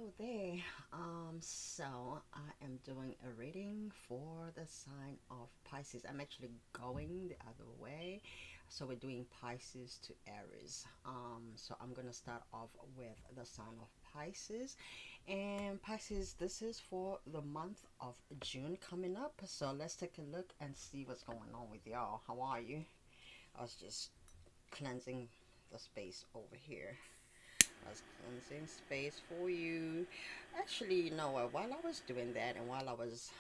Hello there. So I am doing a reading for the sign of Pisces. I'm actually going the other way. So we're doing Pisces to Aries. So I'm gonna start off with the sign of Pisces. And Pisces, this is for the month of June coming up. So let's take a look and see what's going on with y'all. How are you? I was just cleansing the space over here. I was cleansing space for you. Actually, you know what? While I was doing that and while I was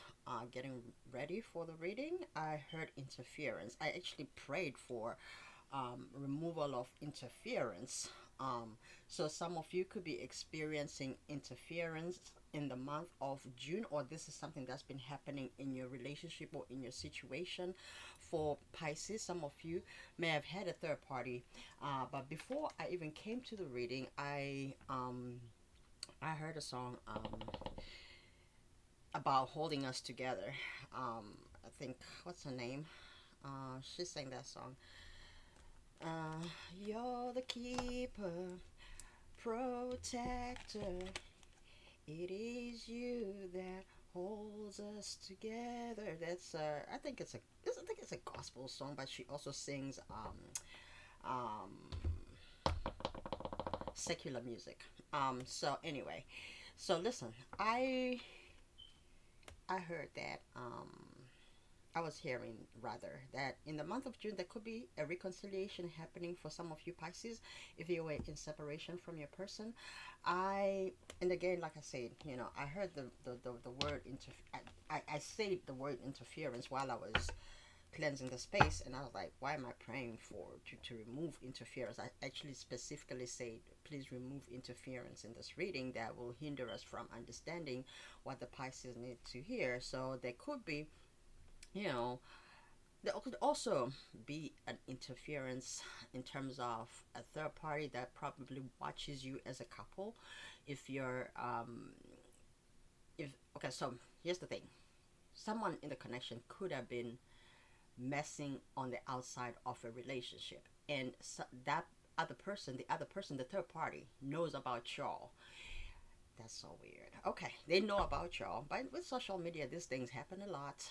getting ready for the reading, I heard interference. I actually prayed for removal of interference. So some of you could be experiencing interference in the month of June, or this is something that's been happening in your relationship or in your situation. For Pisces, some of you may have had a third party, but before I even came to the reading, I heard a song about holding us together. I think what's her name? She sang that song. You're the keeper, protector. It is you that holds us together. That's I think it's a gospel song, but she also sings secular music. So anyway, so listen, I heard that I was hearing rather that in the month of June there could be a reconciliation happening for some of you Pisces if you were in separation from your person. I and again, like I said, you know, I heard the word I said the word interference while I was cleansing the space, and I was like, why am I praying for to remove interference? I actually specifically said, please remove interference in this reading that will hinder us from understanding what the Pisces need to hear. So there could be, you know, there could also be an interference in terms of a third party that probably watches you as a couple. If you're if okay, so here's the thing, someone in the connection could have been messing on the outside of a relationship, and so that other person, the third party, knows about y'all. That's so weird. Okay, they know about y'all, but with social media these things happen a lot.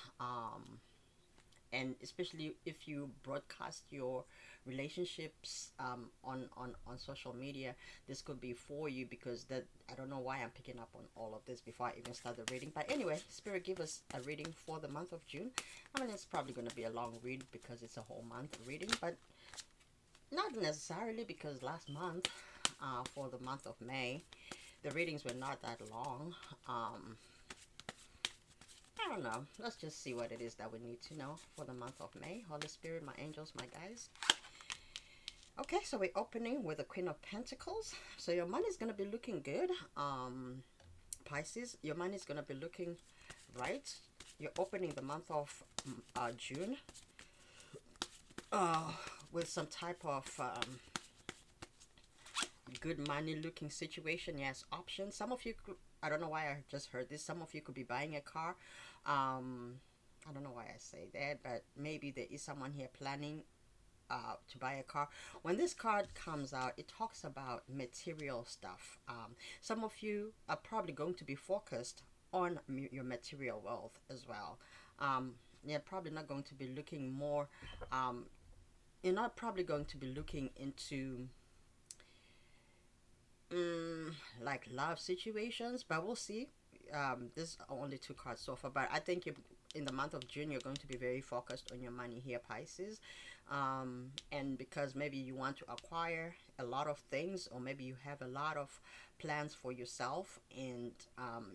And especially if you broadcast your relationships on social media, this could be for you, because that I don't know why I'm picking up on all of this before I even start the reading. But anyway, Spirit, give us a reading for the month of June. I mean, it's probably going to be a long read because it's a whole month reading, but not necessarily, because last month, for the month of May, the readings were not that long. I don't know. Let's just see what it is that we need to know for the month of May. Holy Spirit, my angels, my guides. Okay, so we're opening with the Queen of Pentacles. So your money is going to be looking good. Pisces, your money is going to be looking right. You're opening the month of June uh, with some type of good money looking situation. Yes, options. Some of you could, I don't know why I just heard this. Some of you could be buying a car. I don't know why I say that, but maybe there is someone here planning to buy a car. When this card comes out, it talks about material stuff. Some of you are probably going to be focused on your material wealth as well. You're probably not going to be looking more. You're not probably going to be looking into like love situations, but we'll see. There's only two cards so far, but I think you in the month of June you're going to be very focused on your money here, Pisces. And because maybe you want to acquire a lot of things, or maybe you have a lot of plans for yourself, and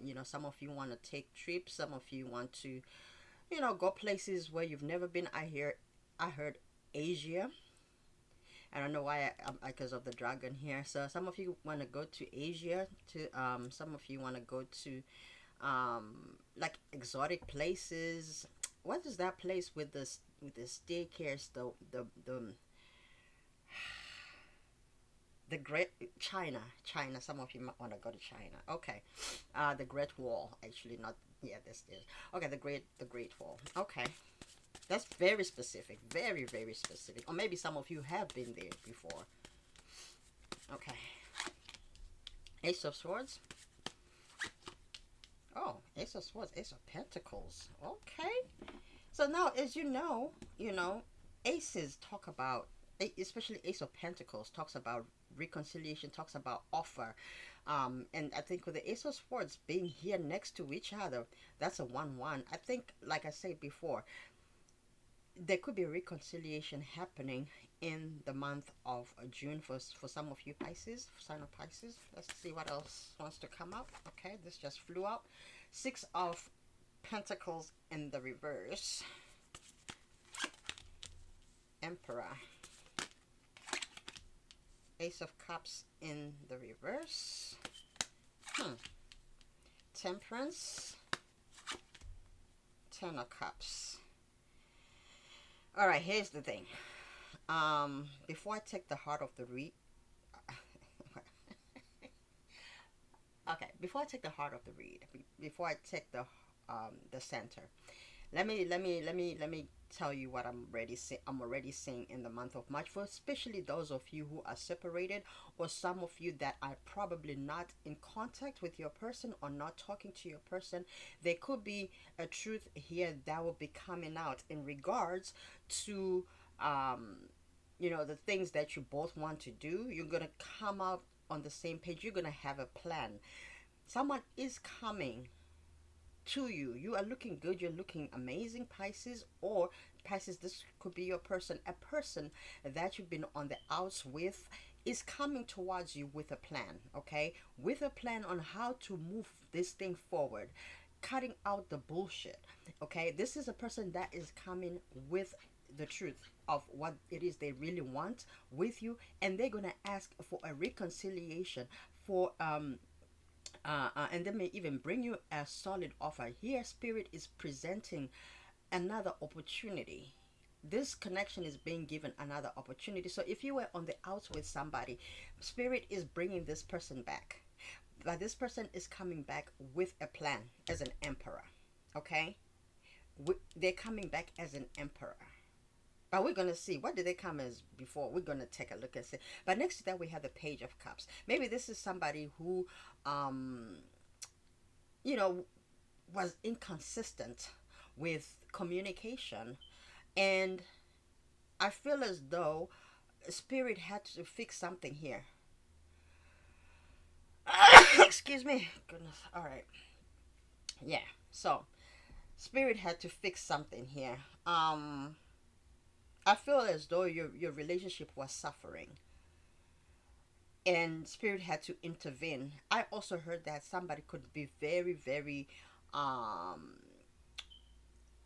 you know, some of you want to take trips, some of you want to, you know, go places where you've never been. I heard Asia. I don't know why, because of the dragon here. So some of you want to go to Asia. To some of you want to go to like exotic places. What is that place with the daycares? The Great China. China. Some of you might want to go to China. Okay, the Great Wall. Actually, not, yeah. This is okay. The Great Wall. Okay. That's very specific, very, very specific. Or maybe some of you have been there before. Okay. Ace of Swords. Ace of Swords, Ace of Pentacles. Okay. So now, as you know, aces talk about, especially Ace of Pentacles talks about reconciliation, talks about offer. And I think with the Ace of Swords being here next to each other, that's a 1-1. I think, like I said before, there could be reconciliation happening in the month of June for some of you Pisces, sign of Pisces. Let's see what else wants to come up. Okay, this just flew out. Six of Pentacles in the reverse. Emperor. Ace of Cups in the reverse. Temperance. Ten of Cups. All right, here's the thing. Before I take the heart of the read, okay. Before I take the heart of the read, before I take the center, let me tell you what I'm already seeing in the month of March, for especially those of you who are separated, or some of you that are probably not in contact with your person or not talking to your person. There could be a truth here that will be coming out in regards to the things that you both want to do. You're gonna come out on the same page. You're gonna have a plan. Someone is coming to you. You are looking good. You're looking amazing, Pisces. Or Pisces, this could be your person. A person that you've been on the outs with is coming towards you with a plan. Okay, with a plan on how to move this thing forward, cutting out the bullshit. Okay, this is a person that is coming with the truth of what it is they really want with you, and they're gonna ask for a reconciliation, for and they may even bring you a solid offer. Here Spirit is presenting another opportunity. This connection is being given another opportunity. So if you were on the outs with somebody, Spirit is bringing this person back, but this person is coming back with a plan as an emperor. Okay, they're coming back as an emperor. But we're going to see, what did they come as before? We're going to take a look and see. But next to that, we have the Page of Cups. Maybe this is somebody who, you know, was inconsistent with communication. And I feel as though Spirit had to fix something here. Excuse me. Goodness. All right. Yeah. So, Spirit had to fix something here. I feel as though your relationship was suffering, and Spirit had to intervene. I also heard that somebody could be very, very, I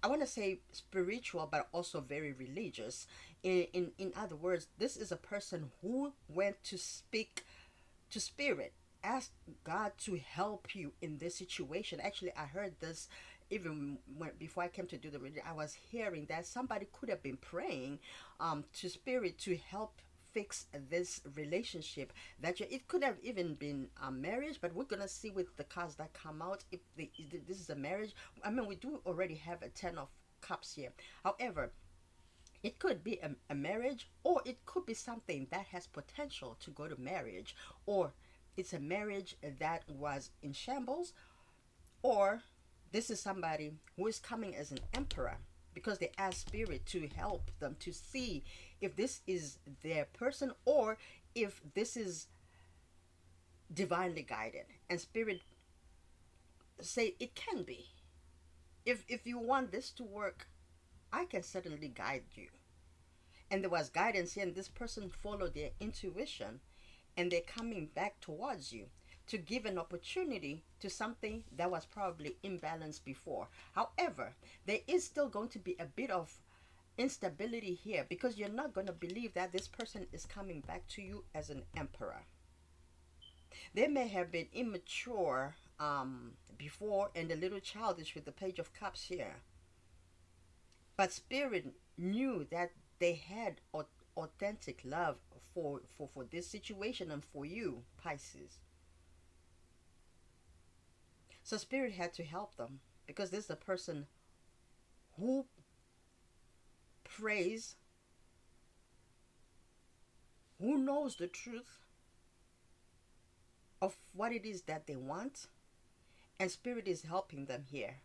want to say spiritual, but also very religious. In other words, this is a person who went to speak to Spirit, ask God to help you in this situation. Actually, I heard this even before I came to do the reading. I was hearing that somebody could have been praying to Spirit to help fix this relationship, that it could have even been a marriage, but we're gonna see with the cards that come out if this is a marriage. I mean, we do already have a 10 of Cups here. However, it could be a marriage, or it could be something that has potential to go to marriage, or it's a marriage that was in shambles, or this is somebody who is coming as an emperor because they ask Spirit to help them to see if this is their person, or if this is divinely guided. And Spirit say it can be. If you want this to work, I can certainly guide you. And there was guidance here, and this person followed their intuition, and they're coming back towards you to give an opportunity to something that was probably imbalanced before. However, there is still going to be a bit of instability here, because you're not going to believe that this person is coming back to you as an emperor. They may have been immature before, and a little childish with the Page of Cups here. But Spirit knew that they had authentic love for this situation and for you, Pisces. So Spirit had to help them, because this is a person who prays, who knows the truth of what it is that they want, and Spirit is helping them here.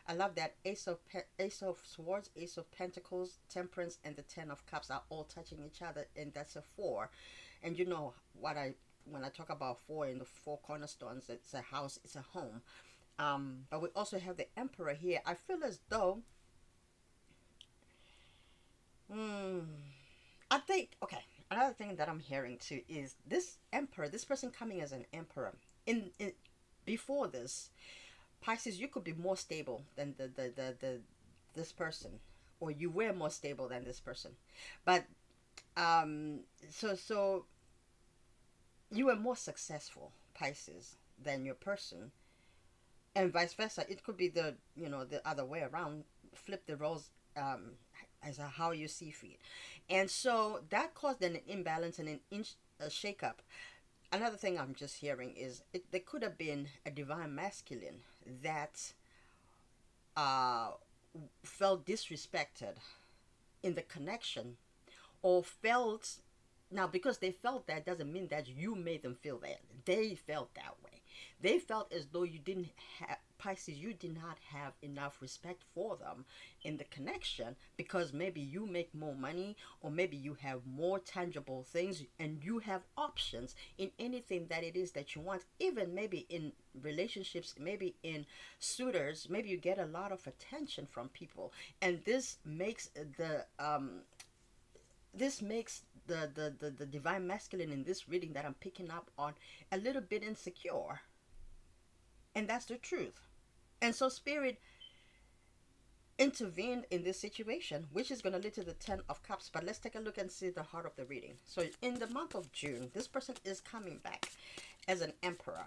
I love that Ace of Swords, Ace of Pentacles, Temperance, and the Ten of Cups are all touching each other, and that's a four. And you know what I when I talk about four in the four cornerstones, it's a house, it's a home. But we also have the Emperor here. I feel as though, hmm, I think, okay, another thing that I'm hearing too is this Emperor, this person coming as an Emperor. In before this, Pisces, you could be more stable than the this person, or you were more stable than this person, but um, so you were more successful, Pisces, than your person, and vice versa. It could be the the other way around. Flip the roles, as a, how you see fit, and so that caused an imbalance and a shake-up. Another thing I'm just hearing is there could have been a divine masculine that uh, felt disrespected in the connection, or felt, now because they felt that doesn't mean that you made them feel that. They felt that way. They felt as though you didn't have, Pisces, you did not have enough respect for them in the connection, because maybe you make more money, or maybe you have more tangible things, and you have options in anything that it is that you want. Even maybe in relationships, maybe in suitors, maybe you get a lot of attention from people, and this makes the divine masculine in this reading that I'm picking up on a little bit insecure. And that's the truth. And so Spirit intervened in this situation, which is going to lead to the Ten of Cups. But let's take a look and see the heart of the reading. So in the month of June, this person is coming back as an Emperor,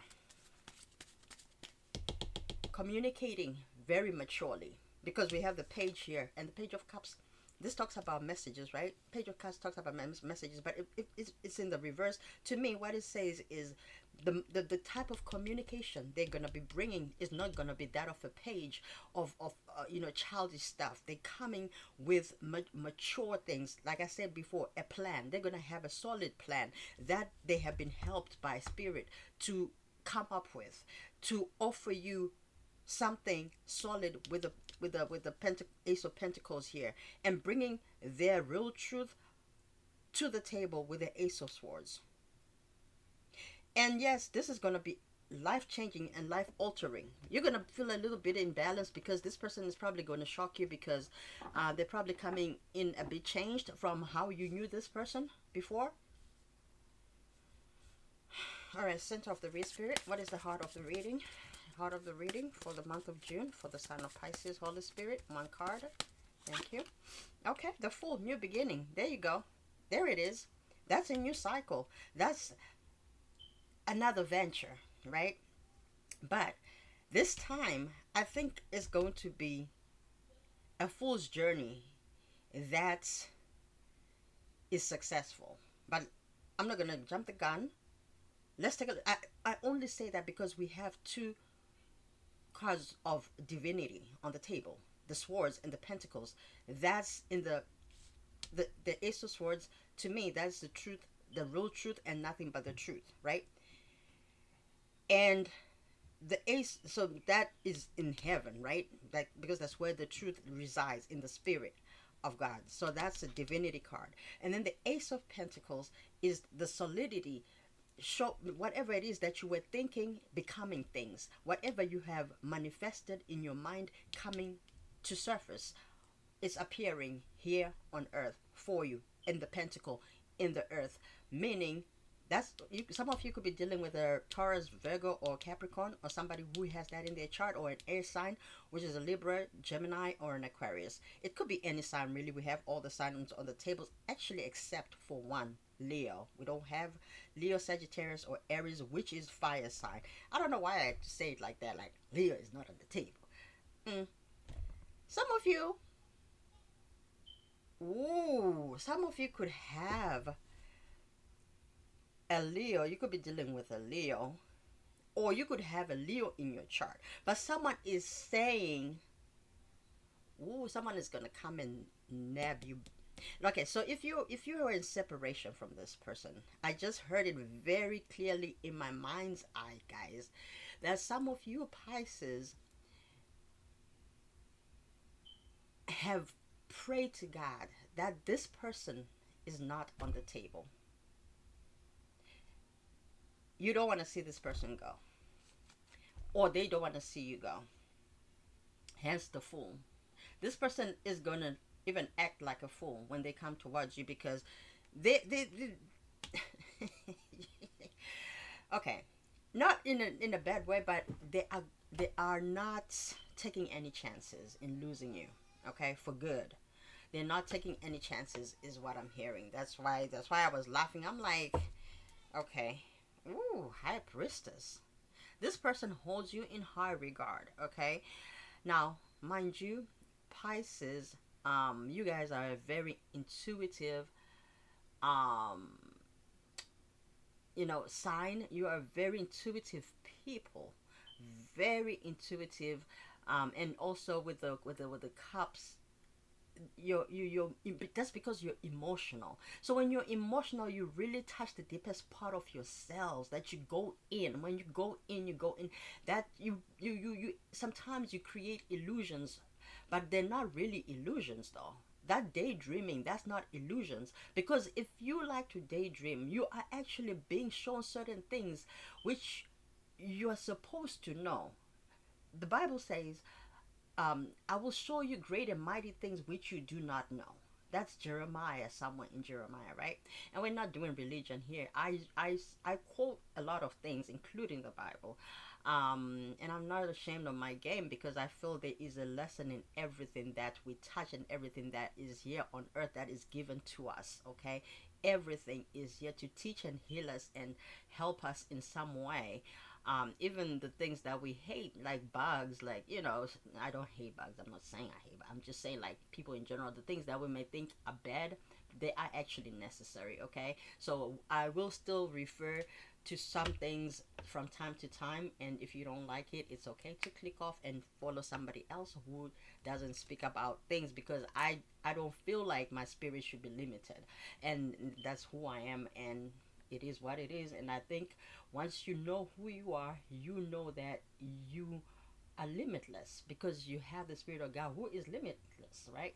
communicating very maturely, because we have the Page here, and the Page of Cups, this talks about messages, right? Page of Cups talks about messages, but it's in the reverse. To me, what it says is the type of communication they're going to be bringing is not going to be that of a page of childish stuff. They're coming with mature things. Like I said before, a plan. They're going to have a solid plan that they have been helped by Spirit to come up with, to offer you something solid with the Ace of Pentacles here, and bringing their real truth to the table with the Ace of Swords. And yes, this is going to be life changing and life altering. You're going to feel a little bit imbalanced, because this person is probably going to shock you, because they're probably coming in a bit changed from how you knew this person before. All right, center of the read, Spirit. What is the heart of the reading? Heart of the reading for the month of June for the sign of Pisces. Holy Spirit, one card. Thank you. Okay, the Fool, new beginning. There you go. There it is. That's a new cycle. That's another venture, right? But this time, I think it's going to be a fool's journey that is successful. But I'm not going to jump the gun. Let's take a look. I only say that because we have two cards of divinity on the table, the Swords and the Pentacles. That's in the Ace of Swords. To me, that's the truth, the real truth, and nothing but the truth, right? And the Ace, so that is in heaven, right? Like, because that's where the truth resides, in the spirit of God. So that's a divinity card. And then the Ace of Pentacles is the solidity. Show whatever it is that you were thinking, becoming things. Whatever you have manifested in your mind, coming to surface, it's appearing here on earth for you, in the pentacle, in the earth. Meaning, that's you, some of you could be dealing with a Taurus, Virgo, or Capricorn, or somebody who has that in their chart, or an air sign, which is a Libra, Gemini, or an Aquarius. It could be any sign, really. We have all the signs on the tables, actually, except for one, Leo. We don't have Leo, Sagittarius, or Aries, which is fire sign. I don't know why I say it like that, like Leo is not on the table. Some of you, some of you could have a Leo. You could be dealing with a Leo, or you could have a Leo in your chart. But someone is saying, someone is gonna come and nab you. Okay, so if you are in separation from this person, I just heard it very clearly in my mind's eye, guys. that some of you Pisces have prayed to God that this person is not on the table. You don't want to see this person go, or they don't want to see you go. Hence the fool. This person is going to even act like a fool when they come towards you because they okay, not in a bad way, but they are not taking any chances in losing you. Okay, for good. They're not taking any chances, is what I'm hearing. That's why I was laughing. I'm like, okay, ooh, high priestess. This person holds you in high regard. Okay, now mind you, Pisces, you guys are a very intuitive, um, sign. You are very intuitive people, very intuitive, and also with the cups, that's because you're emotional. So when you're emotional, you really touch the deepest part of yourselves, that you go in. When you go in, you go in. That you sometimes you create illusions, but they're not really illusions though. That daydreaming, that's not illusions, because if you like to daydream, you are actually being shown certain things which you are supposed to know. The Bible says, I will show you great and mighty things which you do not know. That's Jeremiah, somewhere in Jeremiah, right? And we're not doing religion here. I quote a lot of things, including the Bible. And I'm not ashamed of my game, because I feel there is a lesson in everything that we touch and everything that is here on earth that is given to us, okay? Everything is here to teach and heal us and help us in some way. Even the things that we hate, like bugs, like, I don't hate bugs. I'm not saying I hate, but I'm just saying, like, people in general, the things that we may think are bad, they are actually necessary, okay? So I will still refer to some things from time to time, and if you don't like it, it's okay to click off and follow somebody else who doesn't speak about things, because I don't feel like my spirit should be limited, and that's who I am, and it is what it is. And I think once you know who you are, you know that you are limitless, because you have the Spirit of God who is limitless, right?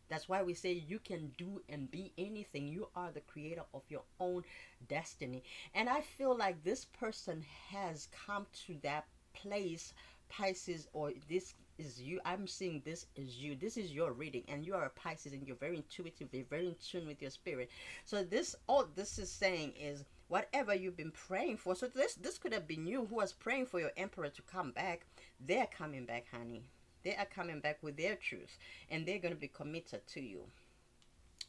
That's why we say you can do and be anything. You are the creator of your own destiny. And I feel like this person has come to that place, Pisces, or this is you. I'm seeing this is you. This is your reading, and you are a Pisces, and you're very intuitive, you're very in tune with your spirit. So all this is saying is, whatever you've been praying for. So this could have been you who was praying for your emperor to come back. They're coming back, honey. They are coming back with their truth, and they're going to be committed to you.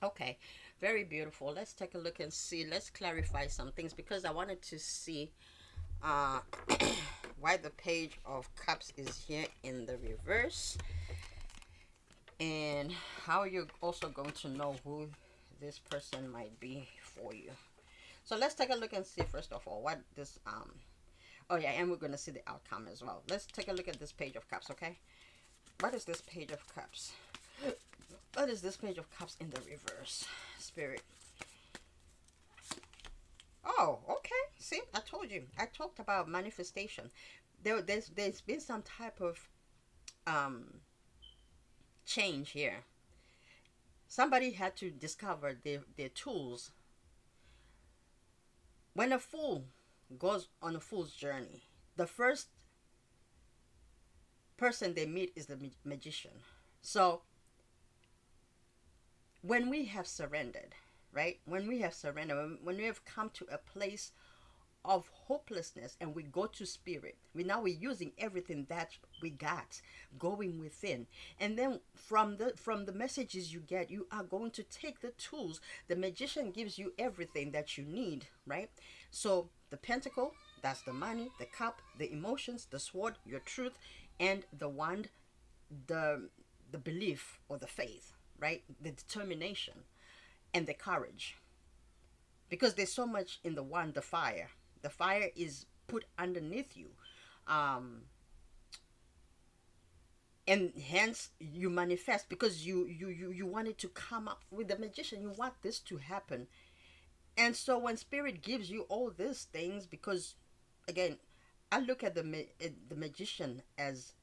Okay, very beautiful. Let's take a look and see. Let's clarify some things, because I wanted to see uh, why the Page of Cups is here in the reverse, and how you're also going to know who this person might be for you. So let's take a look and see, first of all, what this oh yeah, and we're going to see the outcome as well. Let's take a look at this Page of Cups, okay? What is this Page of Cups? What is this Page of Cups in the reverse, Spirit? Oh, okay. See, I told you. I talked about manifestation. There's been some type of change here. Somebody had to discover their tools. When a fool goes on a fool's journey, the first person they meet is the magician. So when we have surrendered, right? When we have surrendered, when we have come to a place of hopelessness, and we go to spirit, we're using everything that we got, going within, and then from the messages you get, you are going to take the tools. The magician gives you everything that you need, right? So the pentacle, that's the money, the cup, the emotions, the sword, your truth, and the wand, the belief or the faith, right? The determination and the courage, because there's so much in the wand. The fire is put underneath you, and hence you manifest, because you want it to come up. With the magician, you want this to happen. And so when spirit gives you all these things, because again, I look at the magician as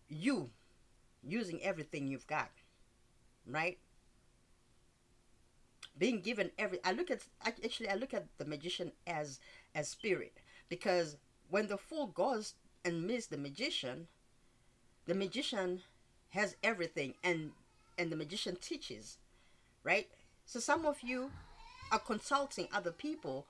you using everything you've got, right? Being given every. I look at the magician as spirit, because when the fool goes and meets the magician has everything, and the magician teaches, right? So some of you are consulting other people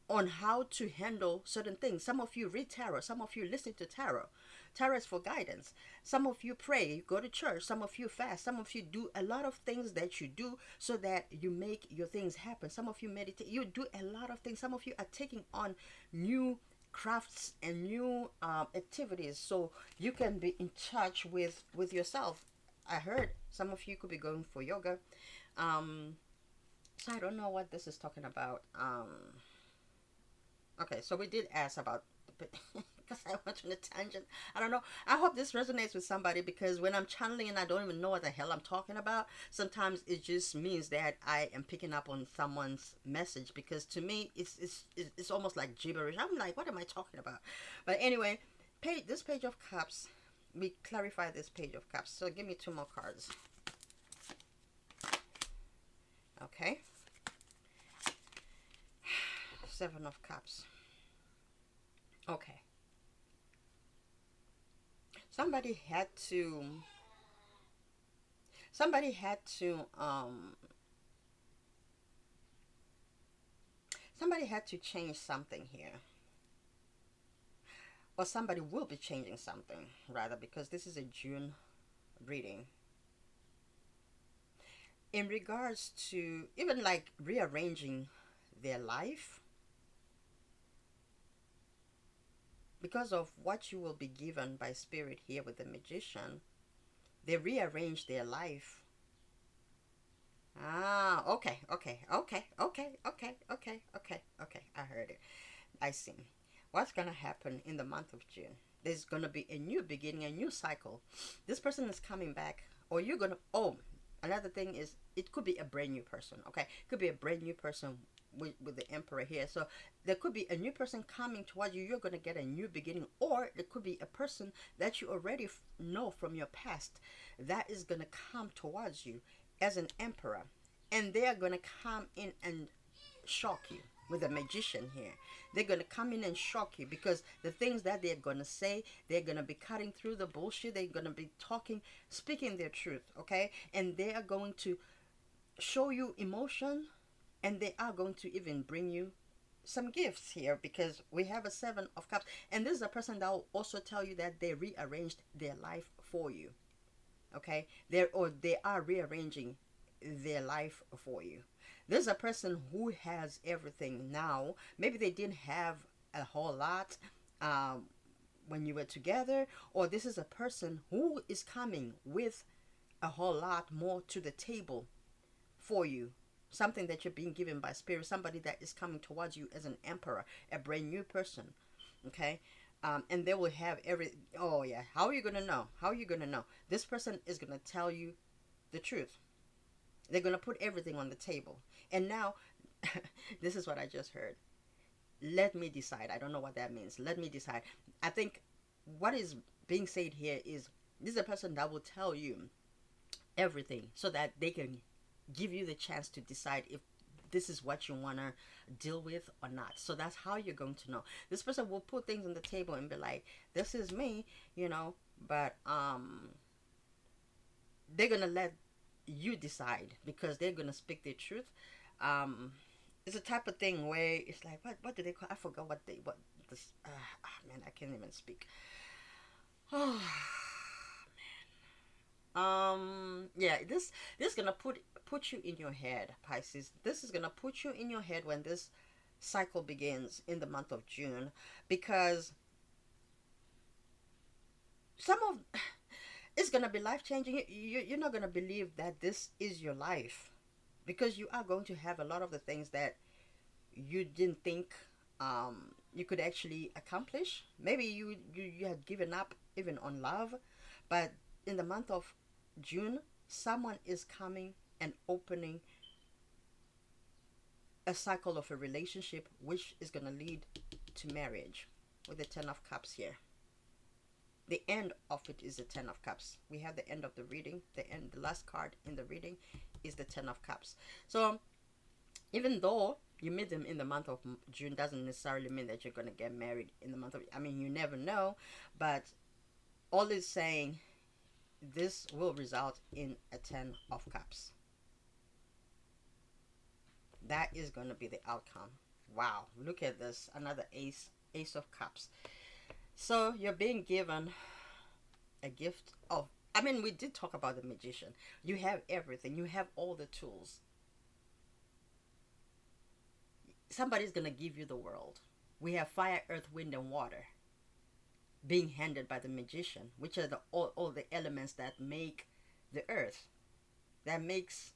on how to handle certain things. Some of you read tarot, some of you listen to tarot. Tarot is for guidance. Some of you pray, go to church, some of you fast, some of you do a lot of things that you do so that you make your things happen. Some of you meditate, you do a lot of things. Some of you are taking on new crafts and new activities so you can be in touch with yourself. I heard some of you could be going for yoga. So I don't know what this is talking about. Okay, so we did ask about the because I went on a tangent. I don't know. I hope this resonates with somebody, because when I'm channeling and I don't even know what the hell I'm talking about, sometimes it just means that I am picking up on someone's message, because to me it's almost like gibberish. I'm like, what am I talking about? But anyway, this page of cups, we clarify this page of cups. So give me two more cards. Okay. Seven of Cups. Okay. Somebody had to somebody had to um somebody had to change something here. Or somebody will be changing something, rather, because this is a June reading. In regards to even like rearranging their life, because of what you will be given by spirit here with the magician, they rearrange their life. Okay. I heard it. I see. What's gonna happen in the month of June? There's gonna be a new beginning, a new cycle. This person is coming back, or you're gonna. Oh, another thing is, it could be a brand new person. Okay, it could be a brand new person with the Emperor here. So there could be a new person coming towards you. You're gonna get a new beginning, or it could be a person that you already know from your past that is gonna come towards you as an emperor, and they are gonna come in and shock you with a magician here. They're gonna come in and shock you, because the things that they're gonna say, they're gonna be cutting through the bullshit. They're gonna be talking, speaking their truth, okay? And they are going to show you emotion, and they are going to even bring you some gifts here, because we have a Seven of Cups, and this is a person that will also tell you that they rearranged their life for you, okay? They are rearranging their life for you. There's a person who has everything now. Maybe they didn't have a whole lot when you were together, or this is a person who is coming with a whole lot more to the table for you. Something that you're being given by spirit, somebody that is coming towards you as an emperor, a brand new person, okay? And they will have oh yeah, how are you gonna know? How are you gonna know? This person is gonna tell you the truth. They're gonna put everything on the table. And now, this is what I just heard. Let me decide. I don't know what that means. Let me decide. I think what is being said here is, this is a person that will tell you everything so that they can give you the chance to decide if this is what you want to deal with or not. So that's how you're going to know. This person will put things on the table and be like, this is me, but they're going to let you decide, because they're going to speak their truth. It's a type of thing where it's like, what do they call, I forgot what this, man, I can't even speak. Oh, yeah, this is gonna put you in your head, Pisces. This is gonna put you in your head when this cycle begins in the month of June, because some of it's gonna be life changing. You're not gonna believe that this is your life, because you are going to have a lot of the things that you didn't think you could actually accomplish. Maybe you had given up even on love, but in the month of June, someone is coming and opening a cycle of a relationship which is going to lead to marriage. with the Ten of Cups here. The end of it is the Ten of Cups. We have the end of the reading. The last card in the reading is the Ten of Cups. So even though you meet them in the month of June, doesn't necessarily mean that you're going to get married in the month of, I mean, you never know, but all is saying this will result in a Ten of Cups. That is going to be the outcome. Wow, look at this, another Ace of Cups. So you're being given a gift of, I mean, we did talk about the Magician. You have everything, you have all the tools. Somebody's going to give you the world. We have fire, earth, wind, and water being handed by the Magician, which are all the elements that make the earth, that makes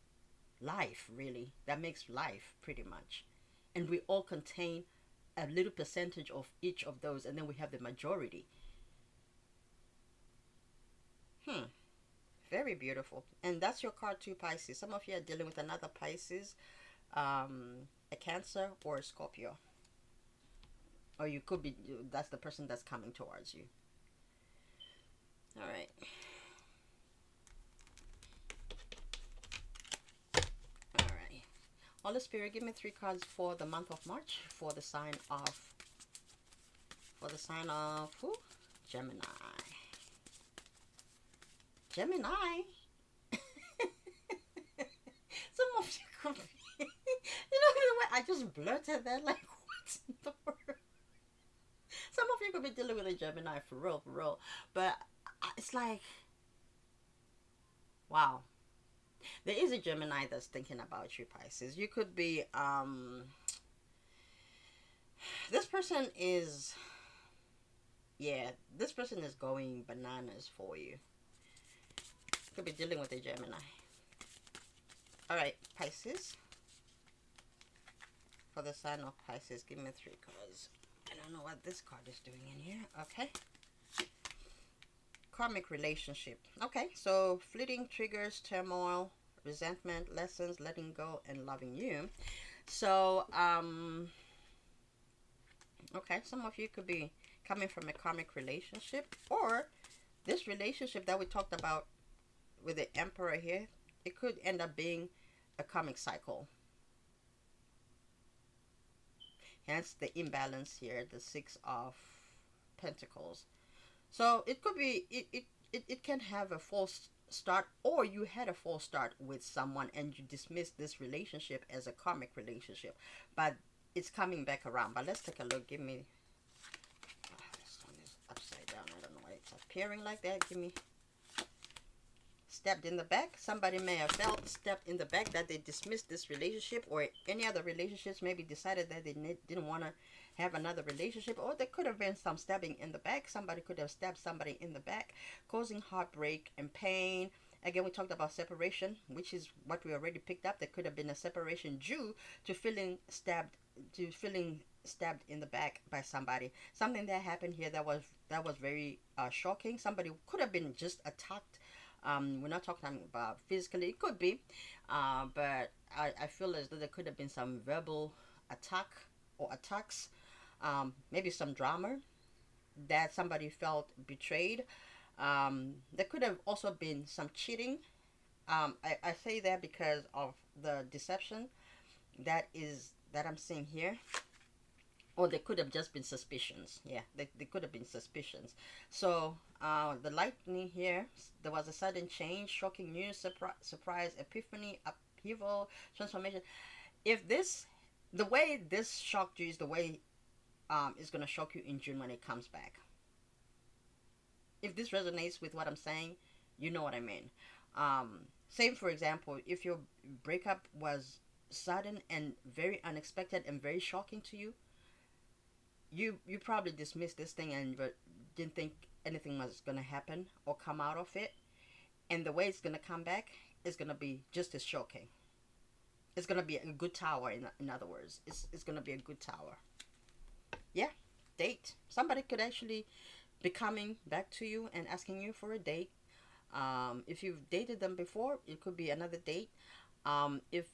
life, really, that makes life pretty much. And we all contain a little percentage of each of those, and then we have the majority. Very beautiful. And that's your card too, Pisces. Some of you are dealing with another Pisces, a Cancer, or a Scorpio. Or you could be, that's the person that's coming towards you. All right. All right. Holy Spirit, give me 3 cards for the month of March for the sign of, who? Gemini. Gemini. Some of you could be, you know the way I just blurted that, like, what in the world? Some of you could be dealing with a Gemini for real. But it's like, wow. There is a Gemini that's thinking about you, Pisces. You could be, this person is, yeah, this person is going bananas for you. Could be dealing with a Gemini. All right, Pisces. For the sign of Pisces, give me 3 cards. I don't know what this card is doing in here. Okay. Karmic relationship. Okay, so fleeting triggers, turmoil, resentment, lessons, letting go, and loving you. So, okay, some of you could be coming from a karmic relationship, or this relationship that we talked about with the Emperor here, it could end up being a karmic cycle. Hence the imbalance here, the 6 of Pentacles. So it could be, it can have a false start, or you had a false start with someone and you dismissed this relationship as a karmic relationship, but it's coming back around. But let's take a look. Give me, this one is upside down. I don't know why it's appearing like that. Give me, stabbed in the back. Somebody may have felt stabbed in the back, that they dismissed this relationship, or any other relationships, maybe decided that they didn't want to have another relationship, or there could have been some stabbing in the back. Somebody could have stabbed somebody in the back, causing heartbreak and pain. Again, we talked about separation, which is what we already picked up. There could have been a separation due to feeling stabbed in the back by somebody. Something that happened here that was very shocking. Somebody could have been just attacked. We're not talking about physically. It could be, but I feel as though there could have been some verbal attack or attacks. Maybe some drama, that somebody felt betrayed. There could have also been some cheating. I say that because of the deception that I'm seeing here. Or there could have just been suspicions. Yeah, they could have been suspicions. So the lightning here, there was a sudden change, shocking news, surprise, epiphany, upheaval, transformation. If this, the way this shocked you is the way it's going to shock you in June when it comes back. If this resonates with what I'm saying, you know what I mean. Same, for example, if your breakup was sudden and very unexpected and very shocking to you, you probably dismissed this thing and didn't think anything was going to happen or come out of it. And the way it's going to come back is going to be just as shocking. It's going to be a good tower, in other words. It's going to be a good tower. Yeah, date. Somebody could actually be coming back to you and asking you for a date. If you've dated them before, it could be another date. If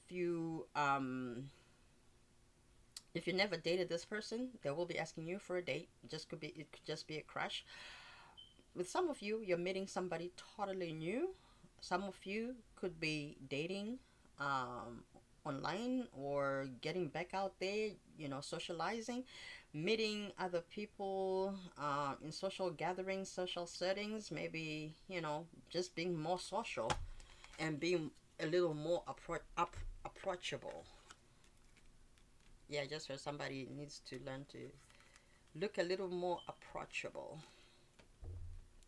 If you never dated this person, they will be asking you for a date. It could just be a crush. With some of you, you're meeting somebody totally new. Some of you could be dating um, online or getting back out there, socializing, meeting other people in social gatherings, social settings, maybe, just being more social and being a little more approachable. Yeah, I just heard somebody needs to learn to look a little more approachable.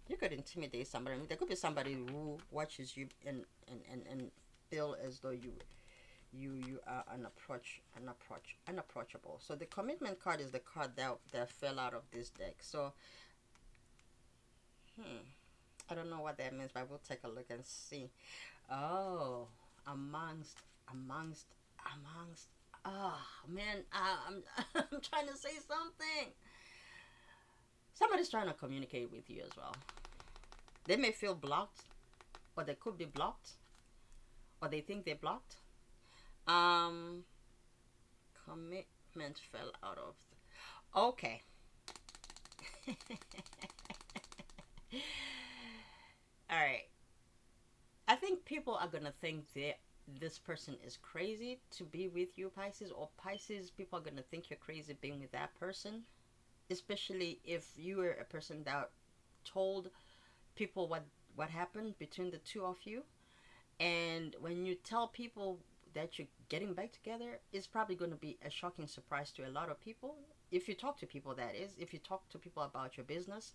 You could intimidate somebody. I mean, there could be somebody who watches you and feel as though you are unapproachable. So the commitment card is the card that fell out of this deck. So I don't know what that means, but we'll take a look and see. Oh, amongst amongst amongst. Oh man, I'm I'm trying to say something. Somebody's trying to communicate with you as well. They may feel blocked, or they could be blocked, or they think they're blocked. Um, Commitment fell out of. Okay. All right. I think people are gonna think that this person is crazy to be with you, Pisces, or Pisces. People are gonna think you're crazy being with that person, especially if you were a person that told people what happened between the two of you. And when you tell people that you're getting back together, it's probably going to be a shocking surprise to a lot of people. If you talk to people, that is, if you talk to people about your business.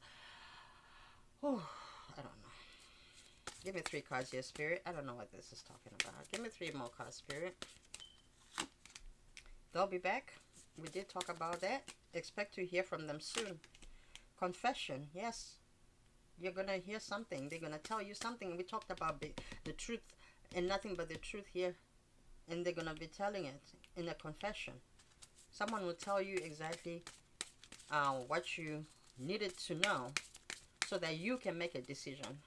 Oh, I don't know. Give me three cards here, Spirit. I don't know what this is talking about. Give me three more cards, Spirit. They'll be back. We did talk about that. Expect to hear from them soon. Confession, yes. You're going to hear something. They're going to tell you something. We talked about the truth and nothing but the truth here. And they're going to be telling it in a confession. Someone will tell you exactly what you needed to know so that you can make a decision.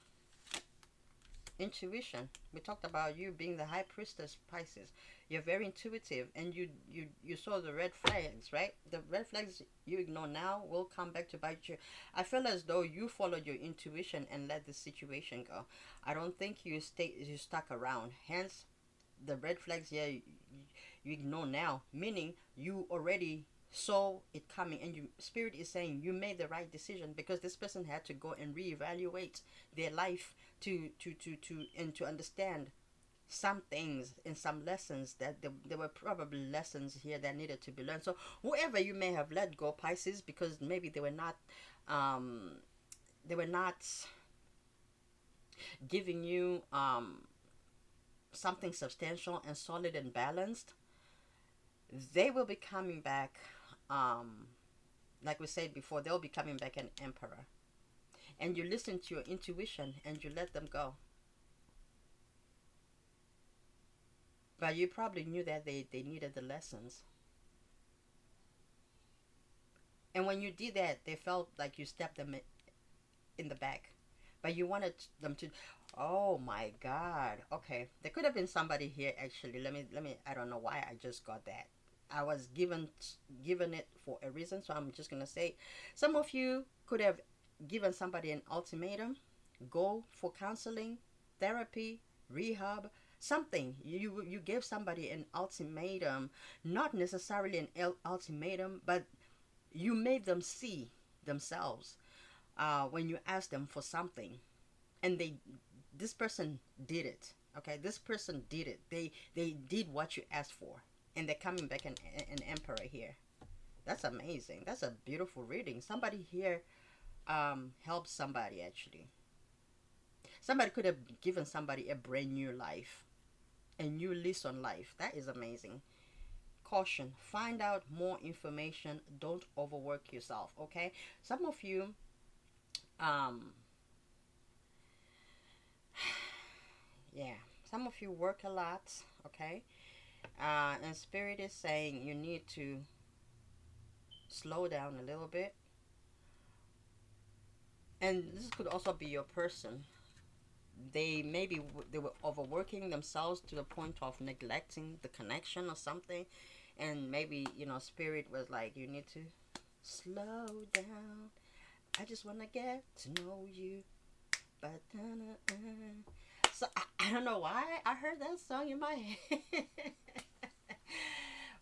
Intuition. We talked about you being the high priestess, Pisces. You're very intuitive, and you saw the red flags, right? The red flags you ignore now will come back to bite you. I feel as though you followed your intuition and let the situation go. I don't think you stuck around. Hence, the red flags here you ignore now, meaning you already saw it coming, and you spirit is saying you made the right decision because this person had to go and reevaluate their life to understand some things and some lessons that there were probably lessons here that needed to be learned. So whoever you may have let go, Pisces, because maybe um they were not giving you something substantial and solid and balanced, they will be coming back. Like we said before, they'll be coming back an emperor, and you listen to your intuition and you let them go. But you probably knew that they needed the lessons. And when you did that, they felt like you stepped them in the back. But you wanted them to. Oh my God. Okay. There could have been somebody here actually. Let me. I don't know why I just got that. I was given it for a reason, so I'm just gonna say, some of you could have given somebody an ultimatum. Go for counseling, therapy, rehab, something. You gave somebody an ultimatum, not necessarily an ultimatum, but you made them see themselves when you asked them for something, and this person did it. Okay, this person did it. They did what you asked for, and they're coming back an emperor here. That's amazing. That's a beautiful reading. Somebody here helped somebody actually. Somebody could have given somebody a brand new life, a new lease on life. That is amazing. Caution, find out more information. Don't overwork yourself, okay? Some of you, um, yeah, some of you work a lot, okay? And Spirit is saying you need to slow down a little bit. And this could also be your person. They were overworking themselves to the point of neglecting the connection or something, And maybe, you know, spirit was like, you need to slow down. I just want to get to know you. But so I don't know why I heard that song in my head.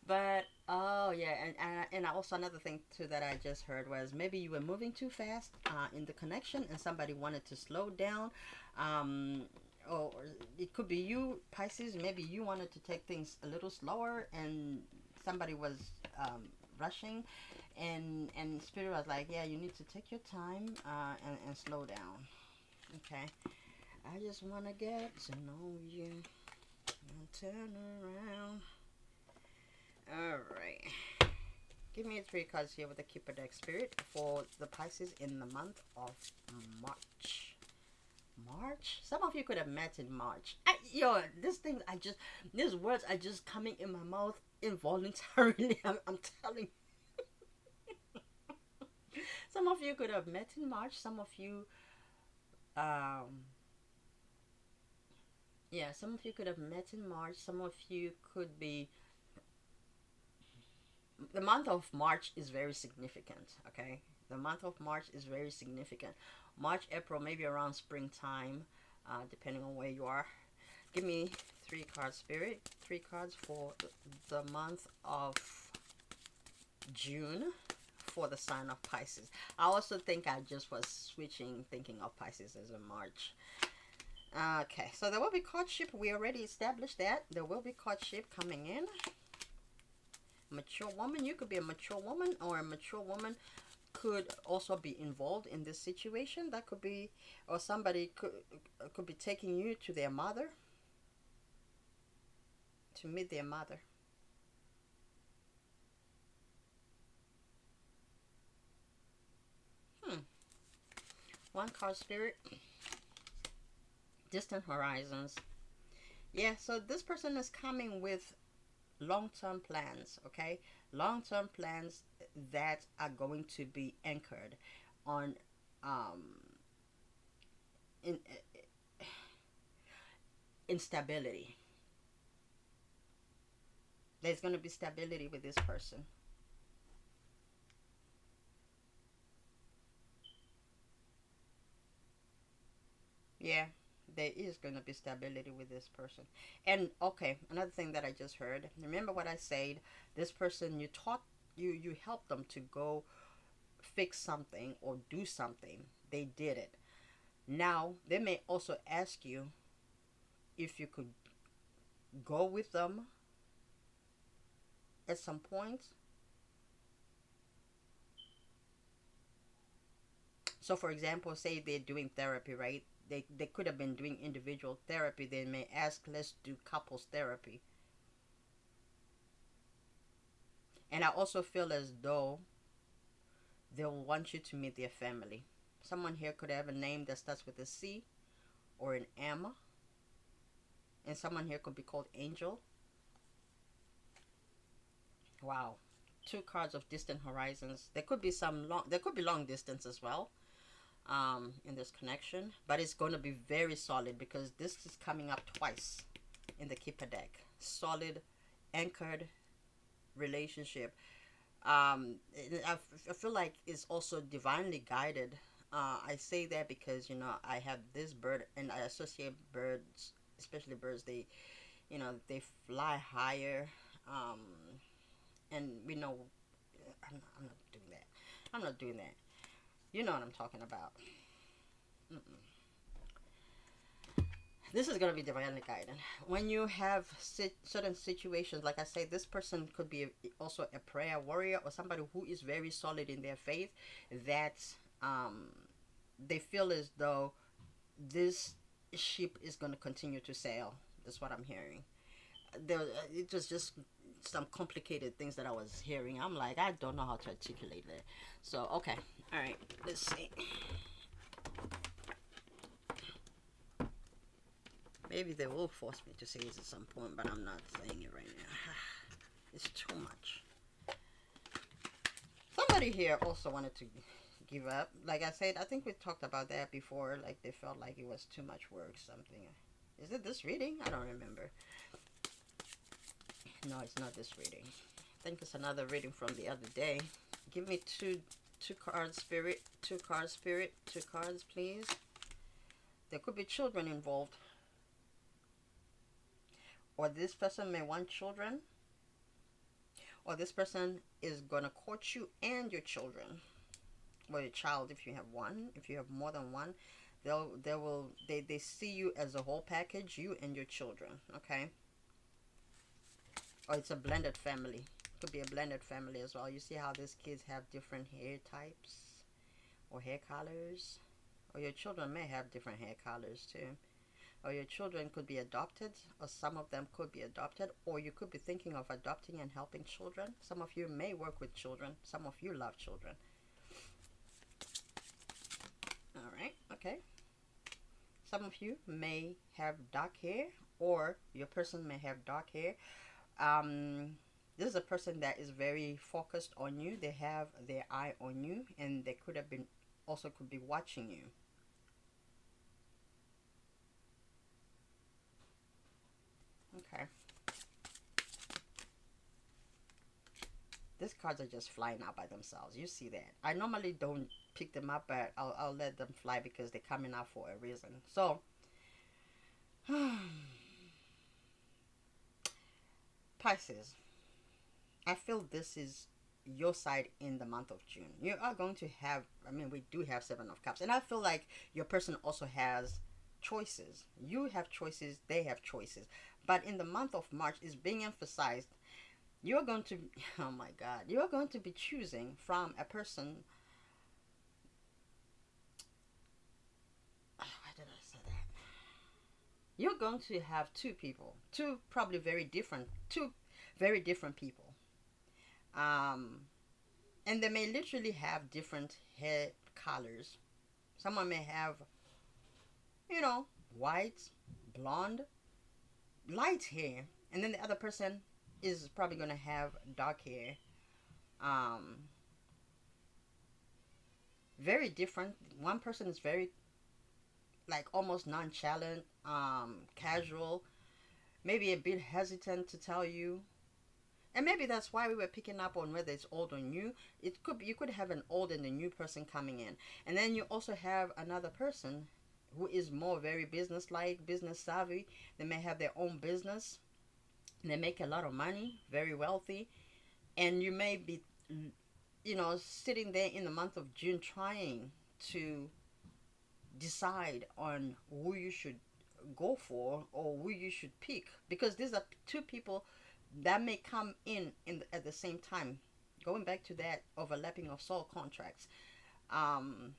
But oh yeah, and also another thing too that I just heard was maybe you were moving too fast in the connection, and somebody wanted to slow down. Um, or it could be you, Pisces. Maybe you wanted to take things a little slower, and somebody was rushing, and spirit was like, yeah, you need to take your time and slow down. Okay, I just want to get to know you and turn around. All right. Give me 3 cards here with the Keeper deck spirit for the Pisces in the month of March. March? Some of you could have met in March. These words are just coming in my mouth involuntarily. I'm telling you. Some of you could have met in March. Some of you, some of you could have met in March. Some of you could be. The month of March is very significant, okay? The month of March is very significant. March, April, maybe around springtime, depending on where you are. Give me 3 cards, Spirit. 3 cards for the month of June for the sign of Pisces. I also think I just was switching, thinking of Pisces as a March. Okay, so there will be courtship. We already established that. There will be courtship coming in. Mature woman, you could be a mature woman, or a mature woman could also be involved in this situation. That could be, or somebody could be taking you to their mother, to meet their mother. One card, Spirit. Distant horizons. Yeah, so this person is coming with long-term plans, okay? Long-term plans that are going to be anchored on in instability. There's going to be stability with this person. Yeah, there is going to be stability with this person. And okay, another thing that I just heard, remember what I said, this person, you taught, you helped them to go fix something or do something. They did it. Now they may also ask you if you could go with them at some point. So for example, say they're doing therapy, right? They could have been doing individual therapy. They may ask, let's do couples therapy. And I also feel as though they'll want you to meet their family. Someone here could have a name that starts with a C or an M. And someone here could be called Angel. Wow. 2 cards of distant horizons. There could be long distance as well in this connection. But it's going to be very solid because this is coming up twice in the Keeper deck. Solid, anchored relationship. I feel like it's also divinely guided. I say that because, I have this bird and I associate birds, especially birds, they fly higher. And we know, I'm not doing that. I'm not doing that. You know what I'm talking about. Mm-mm. This is going to be divinely guided. When you have certain situations, like I say, this person could be also a prayer warrior or somebody who is very solid in their faith, that they feel as though this ship is going to continue to sail. That's what I'm hearing. It was just some complicated things that I was hearing. I'm like, I don't know how to articulate that. So, okay. All right. Let's see. Maybe they will force me to say this at some point, but I'm not saying it right now. It's too much. Somebody here also wanted to give up. Like I said, I think we talked about that before. Like they felt like it was too much work, something. Is it this reading? I don't remember. No, it's not this reading. think it's another reading from the other day. Give me two cards, Spirit. Two cards, Spirit. Two cards, please. There could be children involved. Or this person may want children. Or this person is going to court you and your children. Or your child if you have one. If you have more than one. They see you as a whole package. You and your children. Okay. Or it's a blended family. Could be a blended family as well. You see how these kids have different hair types or hair colors, or your children may have different hair colors too, or your children could be adopted, or some of them could be adopted, or you could be thinking of adopting and helping children. Some of you may work with children. Some of you love children. All right. Okay. Some of you may have dark hair, or your person may have dark hair. This is a person that is very focused on you. They have their eye on you, and they could have been also could be watching you. Okay. These cards are just flying out by themselves. You see that. I normally don't pick them up, but I'll let them fly because they're coming out for a reason. So, Pisces. I feel this is your side in the month of June. You are going to have, I mean, we do have Seven of Cups. And I feel like your person also has choices. You have choices, they have choices. But in the month of March, is being emphasized, you're going to, oh my God, you're going to be choosing from a person. Why did I say that? You're going to have two people, two very different people. And they may literally have different hair colors. Someone may have, white, blonde, light hair, and then the other person is probably going to have dark hair. Very different. One person is very, like, almost nonchalant, casual, maybe a bit hesitant to tell you. And maybe that's why we were picking up on whether it's old or new. It could be, you could have an old and a new person coming in. And then you also have another person who is more very business-like, business savvy. They may have their own business. They make a lot of money, very wealthy. And you may be, sitting there in the month of June trying to decide on who you should go for or who you should pick. Because these are two people that may come in at the same time. Going back to that overlapping of soul contracts. Man,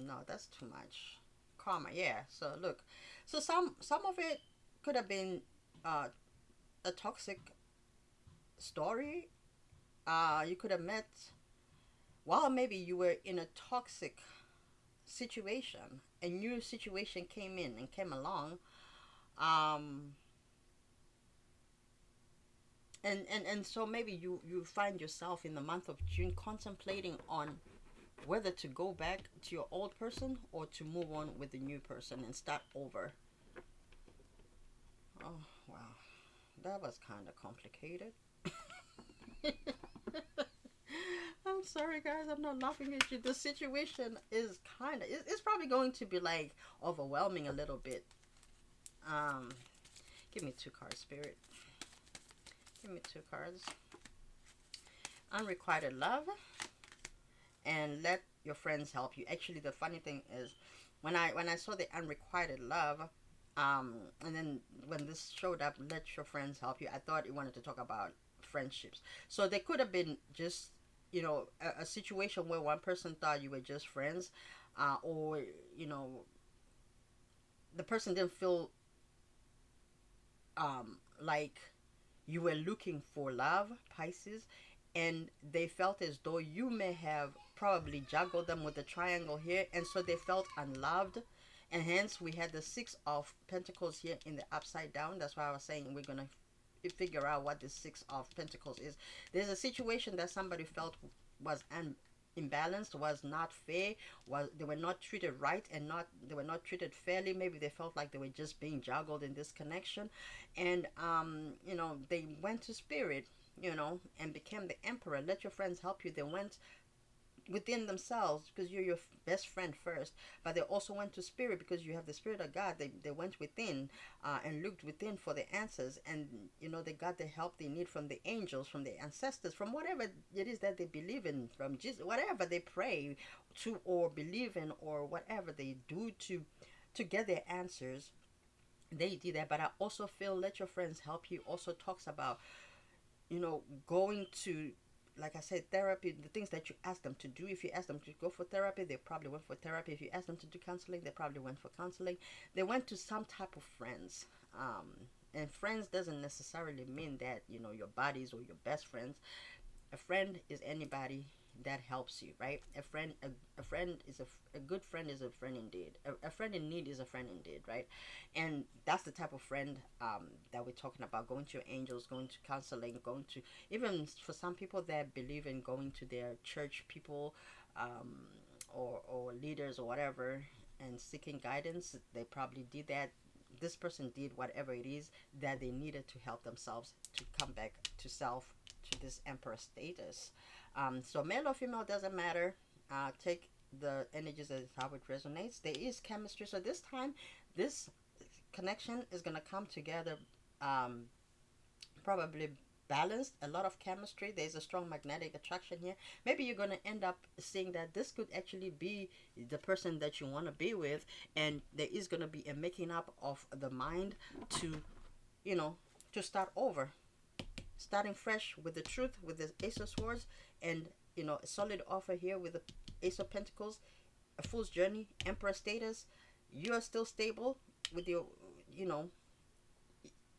no, that's too much. Karma, yeah. So look, so some of it could have been a toxic story. You could have met while maybe you were in a toxic situation. A new situation came in and came along. And so maybe you find yourself in the month of June contemplating on whether to go back to your old person or to move on with the new person and start over. Oh, wow. That was kind of complicated. I'm sorry, guys. I'm not laughing at you. The situation is it's probably going to be like overwhelming a little bit. Give me two cards, Spirit. Give me two cards. Unrequited love. And let your friends help you. Actually, the funny thing is, when I saw the unrequited love, and then when this showed up, let your friends help you, I thought it wanted to talk about friendships. So there could have been just, a situation where one person thought you were just friends, or, the person didn't feel like you were looking for love, Pisces, and they felt as though you may have probably juggled them with the triangle here, and so they felt unloved, and hence we had the Six of Pentacles here in the upside down. That's why I was saying we're gonna figure out what the Six of Pentacles is. There's a situation that somebody felt was imbalanced, was not fair, was they were not treated right, and not they were not treated fairly. Maybe they felt like they were just being juggled in this connection, and they went to spirit, and became the emperor. Let your friends help you. They went within themselves, because you're your best friend first, but they also went to spirit because you have the spirit of God. They went within, and looked within for the answers, and they got the help they need from the angels, from the ancestors, from whatever it is that they believe in, from Jesus, whatever they pray to or believe in, or whatever they do to get their answers. They did that. But I also feel let your friends help you also talks about going to, like I said, therapy, the things that you ask them to do. If you ask them to go for therapy, they probably went for therapy. If you ask them to do counseling, they probably went for counseling. They went to some type of friends. And friends doesn't necessarily mean that, your buddies or your best friends. A friend is anybody that helps you, right? A friend is a good friend is a friend indeed. A friend in need is a friend indeed, right? And that's the type of friend that we're talking about. Going to your angels, going to counseling, going to, even for some people that believe in going to their church people, or leaders or whatever, and seeking guidance. They probably did that. This person did whatever it is that they needed to help themselves to come back to self, to this emperor status. So male or female doesn't matter. Take the energies as how it resonates. There is chemistry. So this time, this connection is gonna come together. Um, Probably balanced, a lot of chemistry. There's a strong magnetic attraction here. Maybe you're going to end up seeing that this could actually be the person that you want to be with, and there is going to be a making up of the mind to you know to start over, starting fresh with the truth, with the Ace of Swords, and a solid offer here with the Ace of Pentacles, a fool's journey, Emperor status. You are still stable with your you know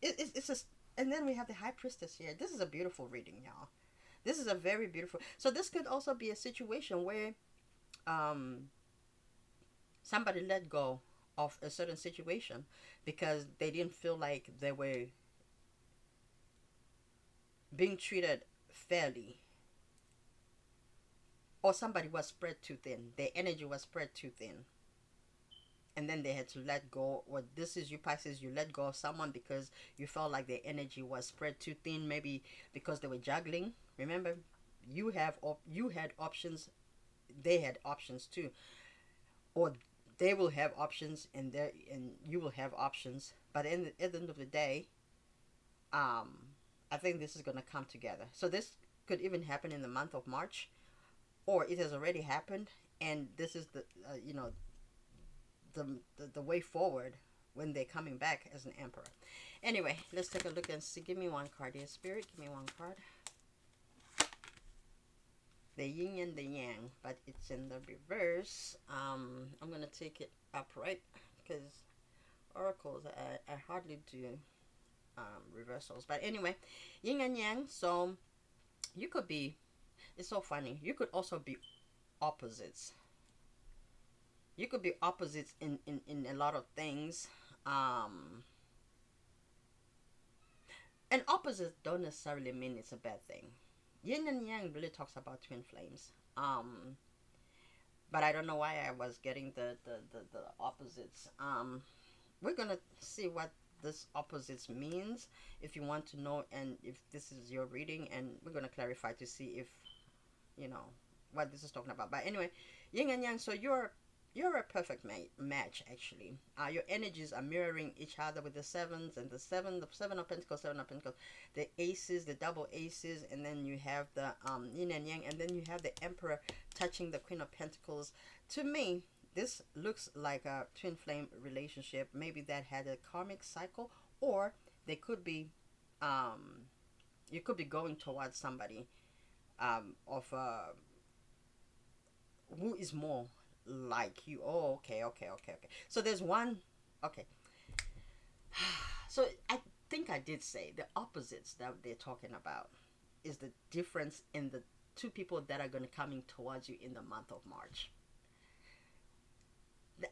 it's a, and then we have the High Priestess here. This is a beautiful reading, y'all. This is a very beautiful. So this could also be a situation where um somebody let go of a certain situation because they didn't feel like they were being treated fairly, or somebody was spread too thin. Their energy was spread too thin, and then they had to let go. Or this is you, Pisces, you let go of someone because you felt like their energy was spread too thin, maybe because they were juggling. Remember, you had options, they had options too, or they will have options, and you will have options. But at the end of the day, um I think this is going to come together. So this could even happen in the month of March, or it has already happened, and this is the the way forward when they're coming back as an emperor. Anyway, let's take a look and see. Give me one card here, Spirit. Give me one card. The yin and the yang, but it's in the reverse. I'm going to take it upright because oracles, I hardly do reversals. But anyway, yin and yang. So you could be, it's so funny, you could also be opposites. You could be opposites in a lot of things. Um, and opposites don't necessarily mean it's a bad thing. Yin and yang really talks about twin flames. But I don't know why I was getting the opposites. We're gonna see what this opposites means if you want to know, and if this is your reading, and we're gonna clarify to see if you know what this is talking about. But anyway, yin and yang. So you're a perfect match, actually. Your energies are mirroring each other with the sevens and the seven of pentacles, the aces, the double aces, and then you have the yin and yang, and then you have the emperor touching the queen of pentacles. To me, this looks like a twin flame relationship, maybe that had a karmic cycle, or they could be you could be going towards somebody of who is more like you. Oh, okay. So there's one. Okay. So I think I did say the opposites that they're talking about is the difference in the two people that are going to coming towards you in the month of March.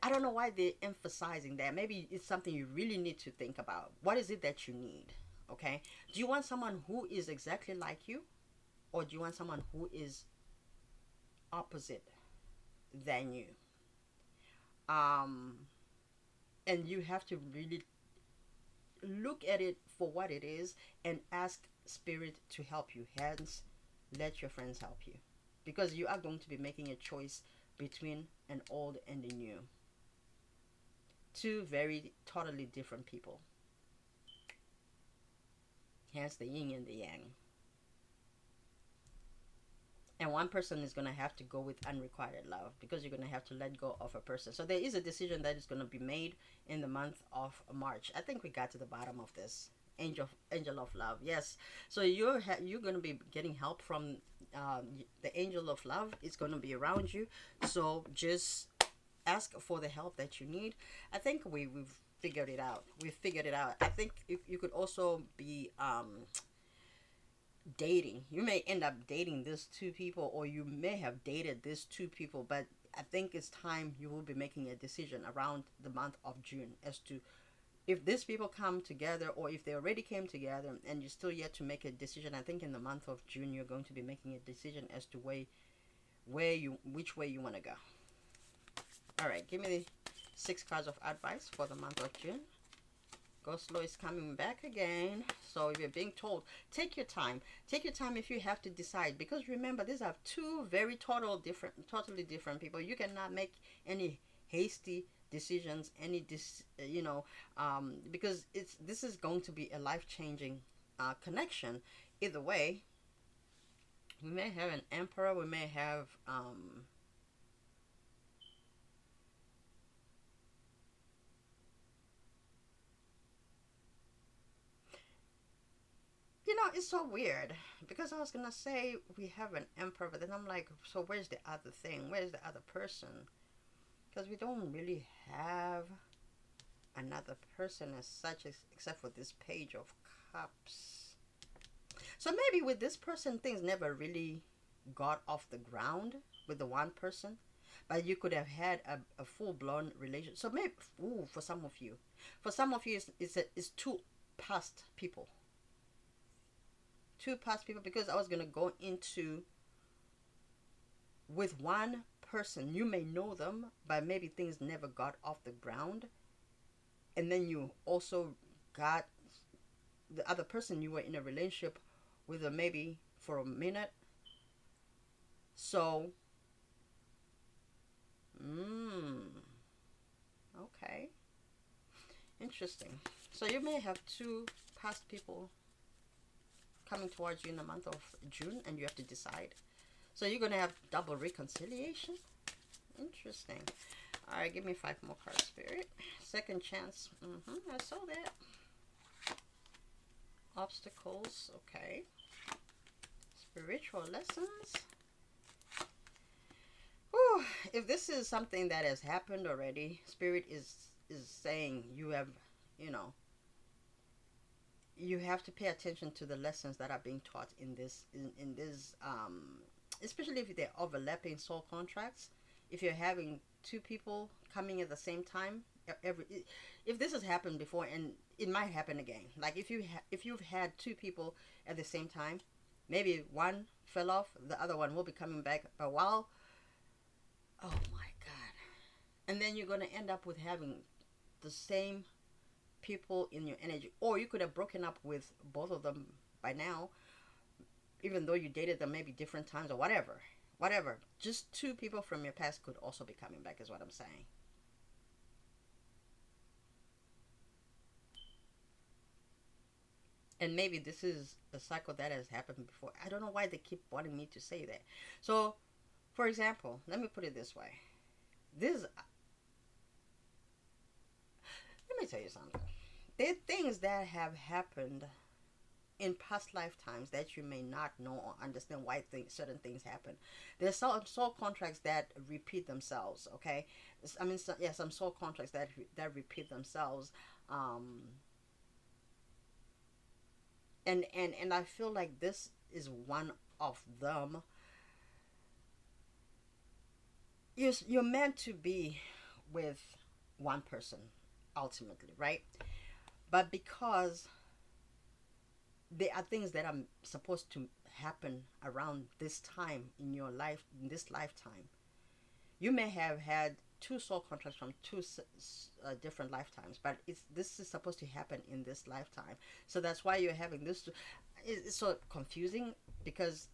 I don't know why they're emphasizing that. Maybe it's something you really need to think about. What is it that you need? Okay. Do you want someone who is exactly like you, or do you want someone who is opposite than you. Um, and you have to really look at it for what it is and ask spirit to help you. Hence, let your friends help you, because you are going to be making a choice between an old and a new. Two very totally different people. Hence the yin and the yang. And one person is going to have to go with unrequited love, because you're going to have to let go of a person. So there is a decision that is going to be made in the month of March. I think we got to the bottom of this. Angel of love, yes. So you're going to be getting help from the angel of love. Is going to be around you. So just ask for the help that you need. I think we've figured it out. We've figured it out. I think if you could also be dating. You may end up dating these two people, or you may have dated these two people, but I think it's time you will be making a decision around the month of June as to if these people come together, or if they already came together and you're still yet to make a decision. I think in the month of June you're going to be making a decision as to which way you want to go. All right, give me the 6 cards of advice for the month of June. Go slow is coming back again. So if you're being told, take your time. Take your time if you have to decide. Because remember, these are two very totally different people. You cannot make any hasty decisions, because this is going to be a life-changing connection. Either way, we may have an emperor. We may have it's so weird, because I was gonna say we have an emperor, but then I'm like, so where's the other thing? Where's the other person? Because we don't really have another person as such, except for this page of cups. So maybe with this person, things never really got off the ground with the one person, but you could have had a full-blown relationship. So maybe, for some of you, it's two past people. Two past people, because I was going to go into with one person. You may know them, but maybe things never got off the ground. And then you also got the other person you were in a relationship with, maybe for a minute. So, okay. Interesting. So you may have two past people coming towards you in the month of June, and you have to decide. So you're going to have double reconciliation. Interesting. All right, give me 5 more cards, Spirit. Second chance. I saw that. Obstacles. Okay. Spiritual lessons. Whew. If this is something that has happened already, Spirit is saying you have, you have to pay attention to the lessons that are being taught in this, especially if they're overlapping soul contracts. If you're having two people coming at the same time, if this has happened before, and it might happen again. Like if you've had two people at the same time, maybe one fell off, the other one will be coming back. But oh my God, and then you're gonna end up with having the same people in your energy, or you could have broken up with both of them by now, even though you dated them maybe different times or whatever. Just two people from your past could also be coming back, is what I'm saying. And maybe this is a cycle that has happened before. I don't know why they keep wanting me to say that. So, for example, let me put it this way. Let me tell you something. There are things that have happened in past lifetimes that you may not know or understand why certain things happen. There's some soul contracts that repeat themselves. Okay, some soul contracts that repeat themselves. And I feel like this is one of them. You're meant to be with one person ultimately, right? But because there are things that are supposed to happen around this time in your life, in this lifetime. You may have had two soul contracts from two different lifetimes, but this is supposed to happen in this lifetime. So that's why you're having this. It's so confusing because,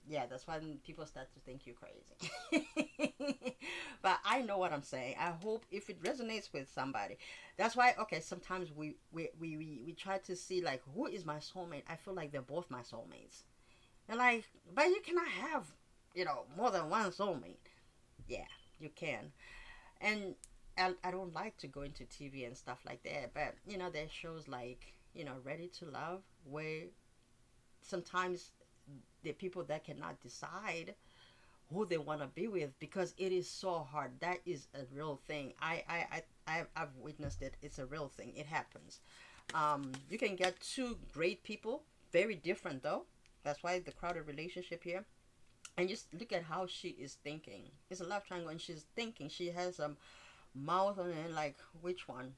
yeah, that's when people start to think you're crazy. But I know what I'm saying. I hope if it resonates with somebody. That's why, okay, sometimes we try to see, like, who is my soulmate. I feel like they're both my soulmates. And like, but you cannot have, more than one soulmate. Yeah, you can. And I don't like to go into TV and stuff like that, but there's shows like, Ready to Love, where sometimes the people that cannot decide who they want to be with, because it is so hard. That is a real thing. I've witnessed it. It's a real thing. It happens. You can get two great people, very different though. That's why the crowded relationship here. And just look at how she is thinking. It's a love triangle, and she's thinking. She has a mouth on it, like, which one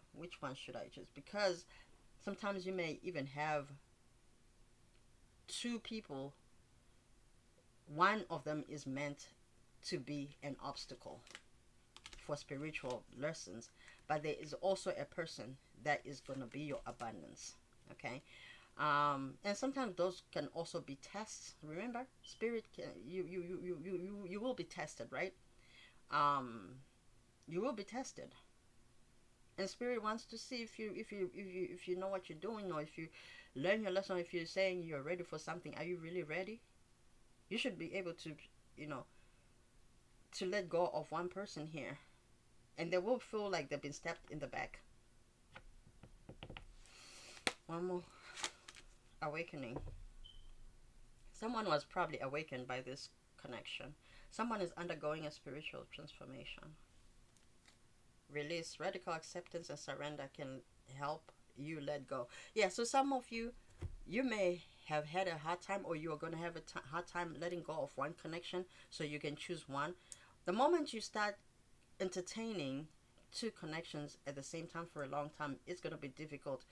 should I choose? Because sometimes you may even have two people. One of them is meant to be an obstacle for spiritual lessons, but there is also a person that is going to be your abundance. Okay. And sometimes those can also be tests. Remember, spirit can, you will be tested, right? You will be tested, and spirit wants to see if you know what you're doing, or if you learn your lesson. If you're saying you're ready for something, are you really ready? You should be able to, to let go of one person here, and they will feel like they've been stabbed in the back. One more. Awakening. Someone was probably awakened by this connection. Someone is undergoing a spiritual transformation. Release, radical acceptance and surrender can help you let go. Yeah, so some of you may have had a hard time, or you are going to have a hard time letting go of one connection, so you can choose one. The moment you start entertaining two connections at the same time for a long time, it's going to be difficult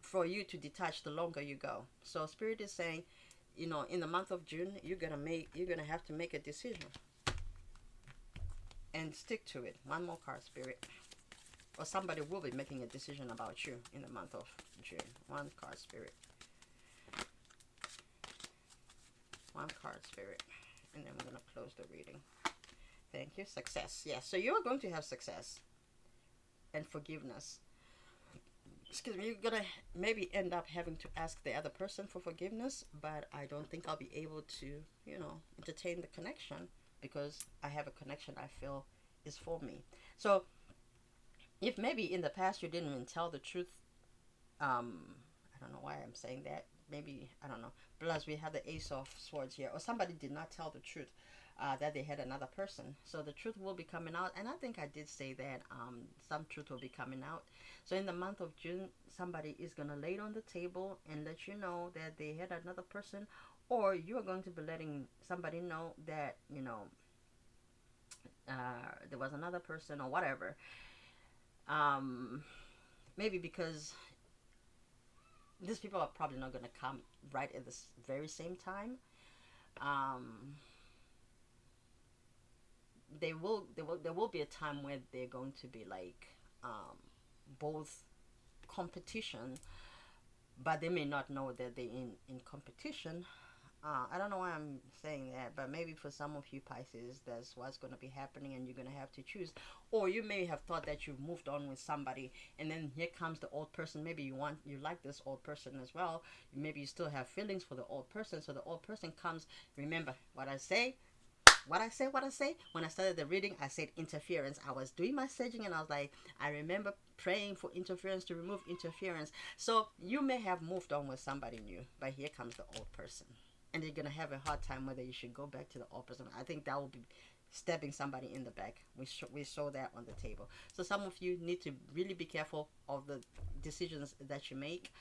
for you to detach the longer you go. So spirit is saying, in the month of June, you're gonna have to make a decision and stick to it. One more card, spirit. Or somebody will be making a decision about you in the month of June. One card, spirit. One card, spirit. And then we're gonna close the reading. Thank you. Success. Yeah, so you're going to have success and forgiveness. Excuse me, you're gonna maybe end up having to ask the other person for forgiveness, but I don't think I'll be able to, entertain the connection, because I have a connection I feel is for me. So if maybe in the past you didn't even tell the truth, I don't know why I'm saying that. Maybe, I don't know. Plus we have the Ace of Swords here, or somebody did not tell the truth. That they had another person, so the truth will be coming out. And I think I did say that some truth will be coming out. So in the month of June, somebody is going to lay it on the table and let you know that they had another person, or you are going to be letting somebody know that there was another person or whatever. Maybe because these people are probably not going to come right at the very same time. There will be a time where they're going to be like both competition, but they may not know that they're in competition. I don't know why I'm saying that, but maybe for some of you Pisces, that's what's going to be happening, and you're going to have to choose. Or you may have thought that you've moved on with somebody, and then here comes the old person. Maybe you like this old person as well. Maybe you still have feelings for the old person, so the old person comes. Remember what I say. What I say. When I started the reading, I said interference. I was doing my staging, and I was like, I remember praying for interference, to remove interference. So you may have moved on with somebody new, but here comes the old person. And you're going to have a hard time whether you should go back to the old person. I think that will be stabbing somebody in the back. We saw that on the table. So some of you need to really be careful of the decisions that you make.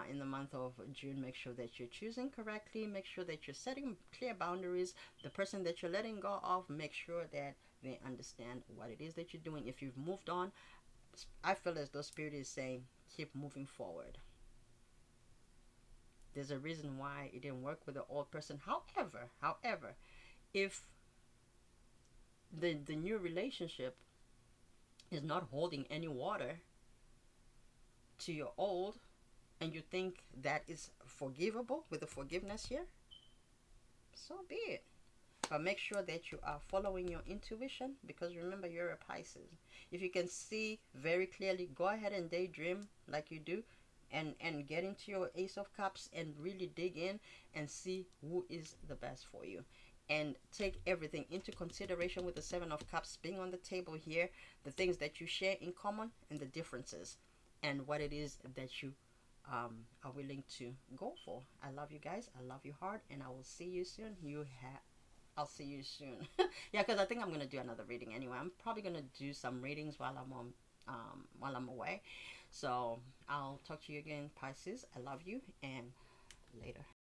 In the month of June, make sure that you're choosing correctly. Make sure that you're setting clear boundaries. The person that you're letting go of, make sure that they understand what it is that you're doing. If you've moved on, I feel as though Spirit is saying, keep moving forward. There's a reason why it didn't work with the old person. However, if the new relationship is not holding any water to your old, and you think that is forgivable with the forgiveness here, so be it. But make sure that you are following your intuition, because remember, you're a Pisces. If you can see very clearly, go ahead and daydream like you do, and get into your Ace of Cups and really dig in and see who is the best for you. And take everything into consideration with the Seven of Cups being on the table here, the things that you share in common and the differences, and what it is that you are willing to go for. I love you guys. I love you hard, and I will see you soon. I'll see you soon. Yeah, because I think I'm gonna do another reading anyway. I'm probably gonna do some readings while I'm away. So I'll talk to you again, Pisces. I love you, and later.